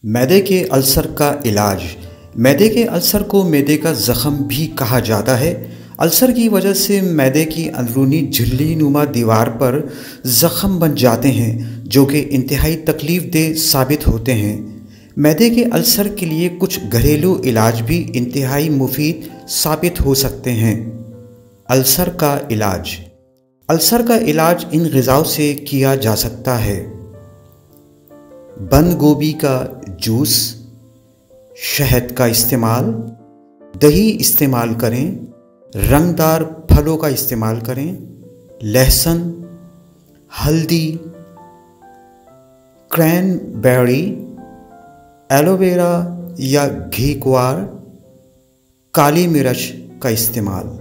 मैदे के अल्सर का इलाज। मैदे के अल्सर को मैदे का ज़ख़म भी कहा जाता है। अल्सर की वजह से मैदे की अंदरूनी झिल्ली नुमा दीवार पर ज़ख़म बन जाते हैं जो कि इंतहाई तकलीफ़देह साबित होते हैं। मैदे के अल्सर के लिए कुछ घरेलू इलाज भी इंतहाई मुफीद साबित हो सकते हैं। अल्सर का इलाज। अल्सर का इलाज इन ग़िज़ाओं से किया जा सकता है। बंद गोभी का जूस, शहद का इस्तेमाल, दही इस्तेमाल करें, रंगदार फलों का इस्तेमाल करें, लहसुन, हल्दी, क्रैनबेरी, एलोवेरा या घी क्वार, काली मिर्च का इस्तेमाल।